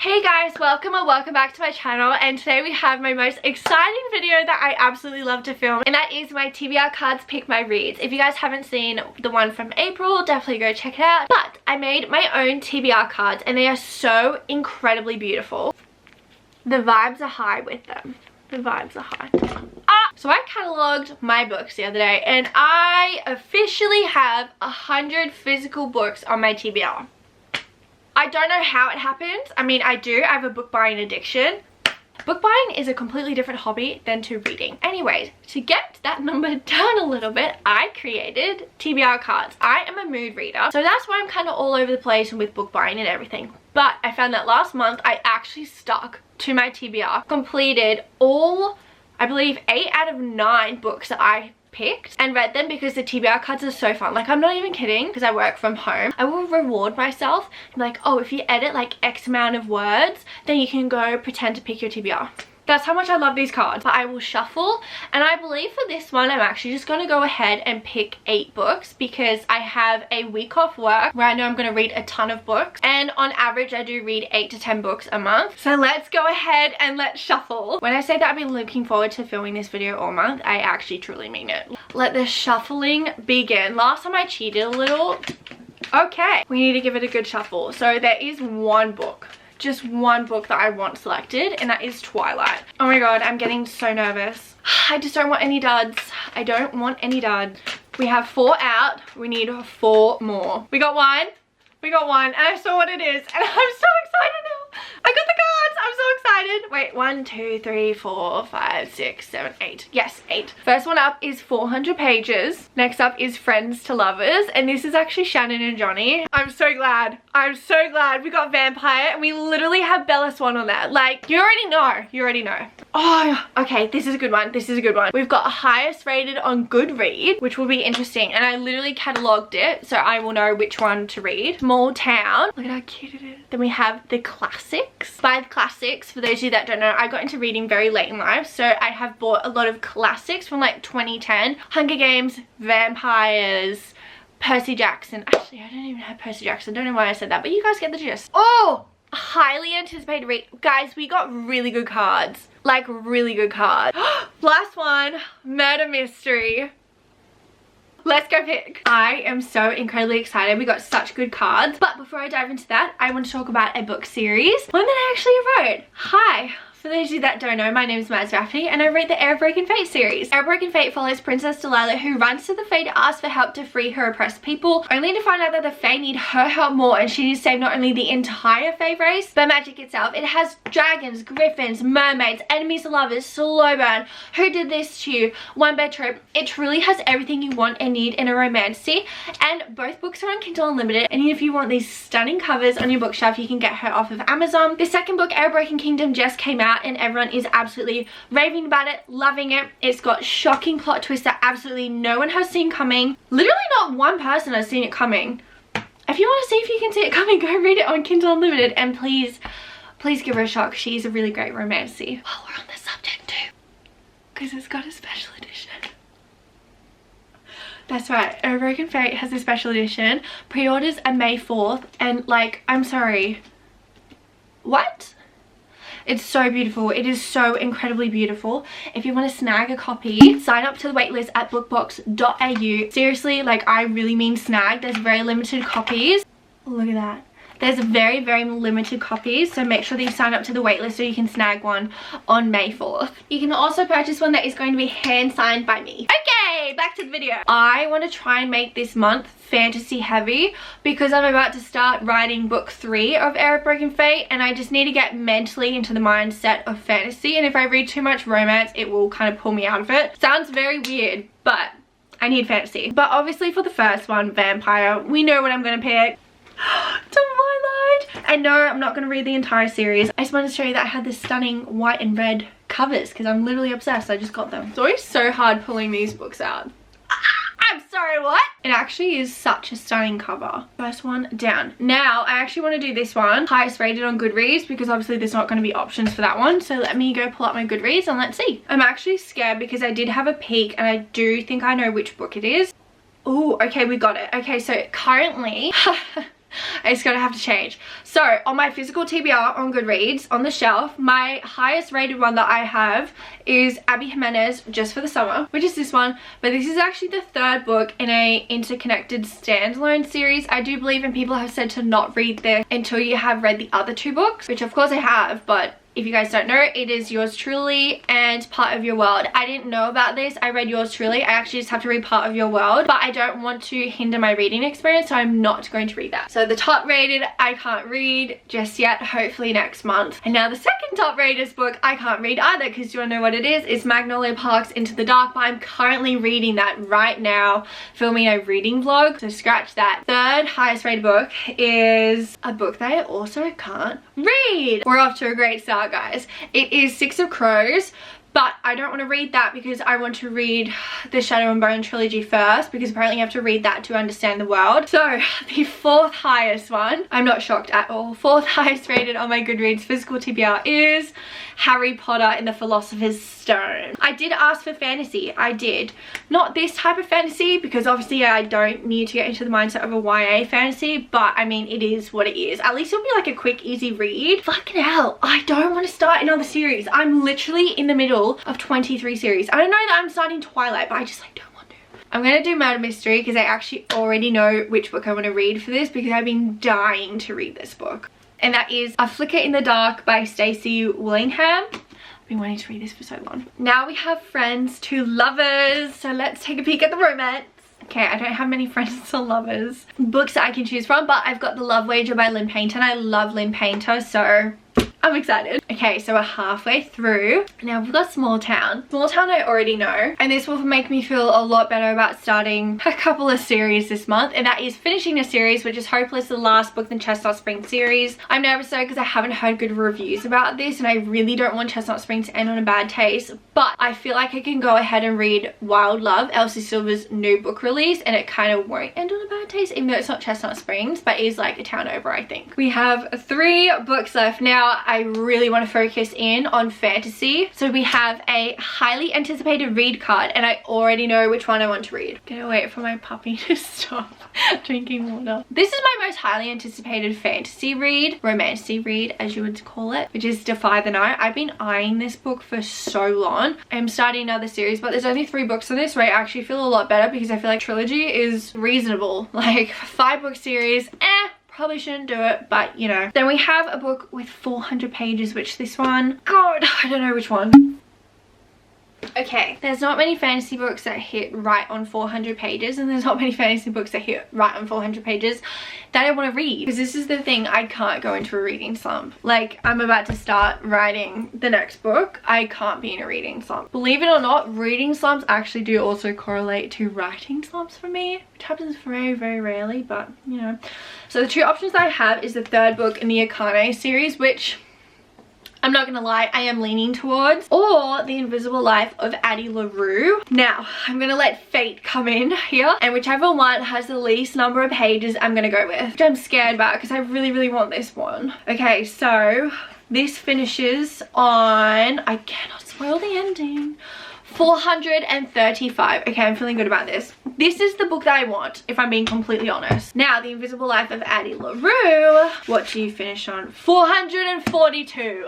Hey guys, welcome or welcome back to my channel, and today we have my most exciting video that I absolutely love to film, and that is my TBR cards pick my reads. If you guys haven't seen the one from April, definitely go check it out. But I made my own TBR cards and they are so incredibly beautiful. The vibes are high with them. The vibes are high. So I catalogued my books the other day and I officially have 100 physical books on my TBR. I don't know how it happened. I mean, I do. I have a book buying addiction. Book buying is a completely different hobby than to reading. Anyways, to get that number down a little bit, I created TBR cards. I am a mood reader, so that's why I'm kind of all over the place with book buying and everything. But I found that last month I actually stuck to my TBR, completed all, I believe, 8 out of 9 books that I picked and read them because the TBR cards are so fun. Like, I'm not even kidding, because I work from home. I will reward myself like, oh, if you edit like X amount of words, then you can go pretend to pick your TBR. That's how much I love these cards. But I will shuffle, and I believe for this one I'm actually just going to go ahead and pick 8 books because I have a week off work where I know I'm going to read a ton of books, and on average I do read 8 to 10 books a month. So let's go ahead and let's shuffle. When I say that I've been looking forward to filming this video all month, I actually truly mean it. Let the shuffling begin. Last time I cheated a little. Okay, we need to give it a good shuffle. So there is one book, just one book that I want selected, and that is Twilight. Oh my god, I'm getting so nervous. I just don't want any duds. I don't want any duds. We have 4 out. We need 4 more. We got 1. We got 1, and I saw what it is, and I'm so excited now. I got the cards. I'm so excited. Wait, 1, 2, 3, 4, 5, 6, 7, 8. Yes, 8. First one up is 400 pages. Next up is Friends to Lovers, and this is actually Shannon and Johnny. I'm so glad. I'm so glad we got Vampire, and we literally have Bella Swan on that. Like, you already know. You already know. Oh, okay, this is a good one. This is a good one. We've got highest rated on Goodreads, which will be interesting, and I literally catalogued it, so I will know which one to read. Small Town. Look at how cute it is. Then we have the classics. By the classics, for those of you that don't know, I got into reading very late in life, so I have bought a lot of classics from like 2010. Hunger Games, Vampires, Percy Jackson. Actually, I don't even have Percy Jackson. Don't know why I said that, but you guys get the gist. Oh! Highly anticipated read. Guys, we got really good cards. Like, really good cards. Last one, Murder Mystery. Let's go pick. I am so incredibly excited. We got such good cards. But before I dive into that, I want to talk about a book series. One that I actually wrote. Hi. For those of you that don't know, my name is Mads Rafferty and I write the Airbroken Fate series. Airbroken Fate follows Princess Delilah, who runs to the Fae to ask for help to free her oppressed people, only to find out that the Fae need her help more, and she needs to save not only the entire Fae race, but magic itself. It has dragons, griffins, mermaids, enemies to lovers, slow burn, who did this to you, one bed trip. It truly has everything you want and need in a romantasy, and both books are on Kindle Unlimited, and if you want these stunning covers on your bookshelf, you can get her off of Amazon. The second book, Airbroken Kingdom, just came out, and everyone is absolutely raving about it, loving it. It's got shocking plot twists that absolutely no one has seen coming. Literally not one person has seen it coming. If you want to see if you can see it coming, go read it on Kindle Unlimited, and please give her a shot. She's a really great romantasy. While we're on the subject too, because it's got a special edition. That's right, Airbroken Fate has a special edition. Pre-orders are May 4th, and like, I'm sorry, what? It's so beautiful. It is so incredibly beautiful. If you want to snag a copy, sign up to the waitlist at bookbox.au. Seriously, like, I really mean snag. There's very limited copies. Look at that. There's very, very limited copies, so make sure that you sign up to the waitlist so you can snag one on May 4th. You can also purchase one that is going to be hand signed by me. Okay, back to the video. I want to try and make this month fantasy heavy because I'm about to start writing book 3 of Airbroken Fate, and I just need to get mentally into the mindset of fantasy, and if I read too much romance, it will kind of pull me out of it. Sounds very weird, but I need fantasy. But obviously for the first one, Vampire, we know what I'm going to pick. Twilight. And no, I'm not going to read the entire series. I just wanted to show you that I had this stunning white and red covers because I'm literally obsessed. I just got them. It's always so hard pulling these books out. I'm sorry, what? It actually is such a stunning cover. First one down. Now, I actually want to do this one, highest rated on Goodreads, because obviously there's not going to be options for that one. So let me go pull up my Goodreads and let's see. I'm actually scared because I did have a peek and I do think I know which book it is. Oh, okay, we got it. Okay, so currently It's gonna have to change. So on my physical TBR on Goodreads on the shelf, my highest rated one that I have is Abby Jimenez, Just for the Summer, which is this one. But this is actually the third book in a interconnected standalone series. I do believe, and people have said to not read this until you have read the other two books, which of course I have, but if you guys don't know, it is Yours Truly and Part of Your World. I didn't know about this. I read Yours Truly. I actually just have to read Part of Your World, but I don't want to hinder my reading experience, so I'm not going to read that. So the top rated, I can't read just yet, hopefully next month. And now the second top rated book, I can't read either, because you wanna know what it is? It's Magnolia Park's Into the Dark, but I'm currently reading that right now, filming a reading vlog, so scratch that. Third highest rated book is a book that I also can't read. We're off to a great start, guys. It is Six of Crows, but I don't want to read that because I want to read the Shadow and Bone trilogy first, because apparently you have to read that to understand the world. So the fourth highest one, I'm not shocked at all, fourth highest rated on my Goodreads physical TBR is Harry Potter and the Philosopher's Stone. I did ask for fantasy. I did. Not this type of fantasy, because obviously I don't need to get into the mindset of a YA fantasy, but I mean, it is what it is. At least it'll be like a quick, easy read. Fucking hell, I don't want to start another series. I'm literally in the middle of 23 series. I don't know that I'm starting Twilight, but I just like don't want to. I'm gonna do Murder Mystery because I actually already know which book I want to read for this, because I've been dying to read this book. And that is A Flicker in the Dark by Stacey Willingham. I've been wanting to read this for so long. Now we have Friends to Lovers, so let's take a peek at the romance. Okay, I don't have many friends or lovers books that I can choose from, but I've got The Love Wager by Lynn Painter, and I love Lynn Painter, so I'm excited. Okay, so we're halfway through. Now we've got Small Town. Small Town I already know, and this will make me feel a lot better about starting a couple of series this month, and that is finishing a series, which is Hopeless, the last book in the Chestnut Springs series. I'm nervous though because I haven't heard good reviews about this, and I really don't want Chestnut Springs to end on a bad taste, but I feel like I can go ahead and read Wild Love, Elsie Silver's new book release, and it kind of won't end on a bad taste, even though it's not Chestnut Springs, but is like a town over, I think. We have 3 books left. Now I really want to focus in on fantasy, so we have a highly anticipated read card, and I already know which one I want to read. Gonna wait for my puppy to stop drinking water. This is my most highly anticipated fantasy read, romancy read as you would call it, which is Defy the Night. I've been eyeing this book for so long. I'm starting another series, but there's only 3 books on this, so I actually feel a lot better because I feel like trilogy is reasonable. Like 5-book series, probably shouldn't do it, but you know. Then we have a book with 400 pages, which this one, God, I don't know which one. Okay, there's not many fantasy books that hit right on 400 pages, and there's not many fantasy books that hit right on 400 pages that I want to read, because this is the thing, I can't go into a reading slump. Like, I'm about to start writing the next book, I can't be in a reading slump. Believe it or not, reading slumps actually do also correlate to writing slumps for me, which happens very, very rarely, but you know. So the 2 options I have is the 3rd book in the Akane series, which I'm not gonna lie, I am leaning towards, or The Invisible Life of Addie LaRue. Now, I'm gonna let fate come in here, and whichever one has the least number of pages, I'm gonna go with, which I'm scared about because I really, really want this one. Okay, so this finishes on, I cannot spoil the ending, 435. Okay, I'm feeling good about this. This is the book that I want, if I'm being completely honest. Now, The Invisible Life of Addie LaRue, what do you finish on? 442.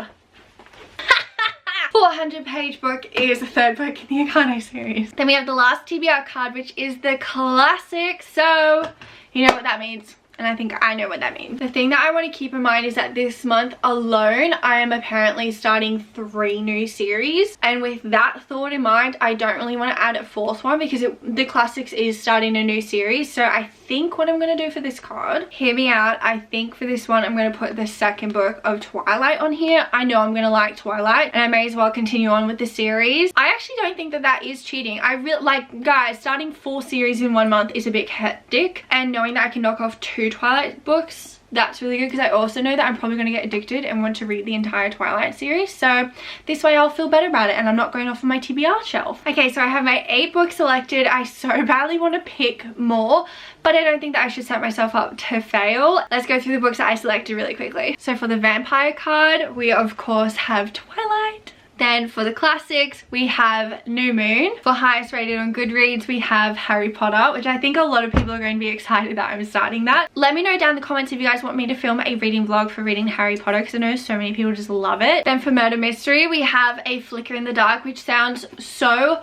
400-page book is the 3rd book in the Akane series. Then we have the last TBR card, which is the classic, so you know what that means. And I think I know what that means. The thing that I want to keep in mind is that this month alone, I am apparently starting 3 new series. And with that thought in mind, I don't really want to add a 4th one because the classics is starting a new series. So I think what I'm going to do for this card, hear me out, I think for this one, I'm going to put the 2nd book of Twilight on here. I know I'm going to like Twilight, and I may as well continue on with the series. I actually don't think that that is cheating. I really, like, guys, starting 4 series in 1 month is a bit hectic, and knowing that I can knock off 2 Twilight books, that's really good, because I also know that I'm probably going to get addicted and want to read the entire Twilight series, so this way I'll feel better about it and I'm not going off of my TBR shelf. Okay, so I have my 8 books selected. I so badly want to pick more, but I don't think that I should set myself up to fail. Let's go through the books that I selected really quickly. So for the vampire card, we of course have Twilight, Then for the classics, we have New Moon. For highest rated on Goodreads, we have Harry Potter, which I think a lot of people are going to be excited that I'm starting that. Let me know down in the comments if you guys want me to film a reading vlog for reading Harry Potter, because I know so many people just love it. Then for murder mystery, we have A Flicker in the Dark, which sounds so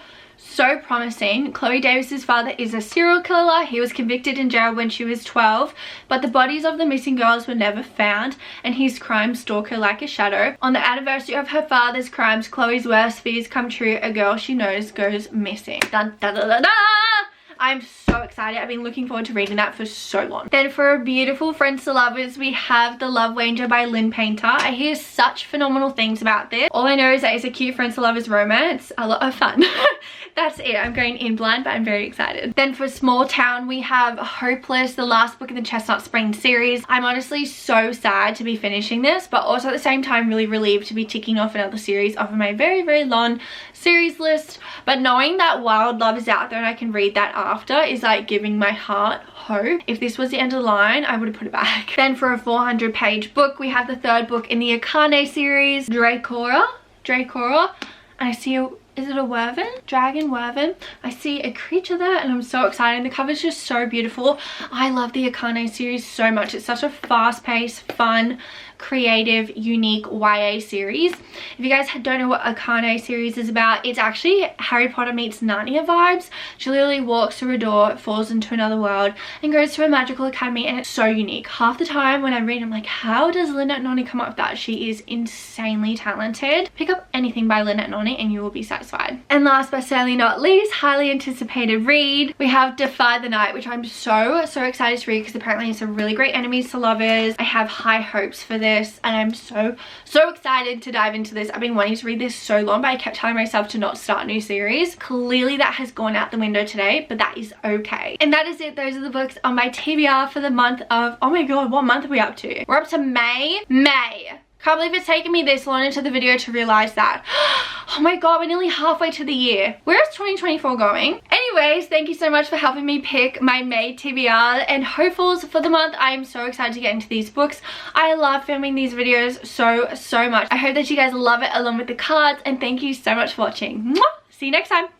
promising. Chloe Davis's father is a serial killer. He was convicted in jail when she was 12, but the bodies of the missing girls were never found, and his crimes stalk her like a shadow. On the anniversary of her father's crimes, Chloe's worst fears come true. A girl she knows goes missing. Dun, da, da, da, da. I'm so excited. I've been looking forward to reading that for so long. Then for beautiful friends to lovers, we have The Love Wager by Lynn Painter. I hear such phenomenal things about this. All I know is that it's a cute friends to lovers romance. A lot of fun. That's it. I'm going in blind, but I'm very excited. Then for Small Town, we have Hopeless, the last book in the Chestnut Spring series. I'm honestly so sad to be finishing this, but also at the same time really relieved to be ticking off another series off of my very long series list. But knowing that Wild Love is out there and I can read that after is like giving my heart hope. If this was the end of the line, I would have put it back. Then for a 400-page book, we have the third book in the Akane series, Dracora. And I see is it a wyvern? Dragon wyvern? I see a creature there and I'm so excited. The cover's just so beautiful. I love the Akane series so much. It's such a fast-paced, fun, creative, unique YA series. If you guys don't know what Akane series is about, it's actually Harry Potter meets Narnia vibes. She literally walks through a door, falls into another world, and goes to a magical academy, and it's so unique. Half the time when I read, I'm like, how does Lynette Noni come up with that? She is insanely talented. Pick up anything by Lynette Noni and you will be satisfied. And last but certainly not least, highly anticipated read, we have Defy the Night, which I'm so excited to read because apparently it's a really great enemies to lovers. I have high hopes for this and I'm so excited to dive into this. I've been wanting to read this so long, but I kept telling myself to not start a new series. Clearly that has gone out the window today, but that is okay. And that is it. Those are the books on my TBR for the month of, oh my god, what month are we up to? We're up to May. Can't believe it's taken me this long into the video to realize that. Oh my god, we're nearly halfway to the year. Where is 2024 going? Anyways, thank you so much for helping me pick my May TBR and hopefuls for the month. I am so excited to get into these books. I love filming these videos so much. I hope that you guys love it along with the cards, and thank you so much for watching. Mwah! See you next time.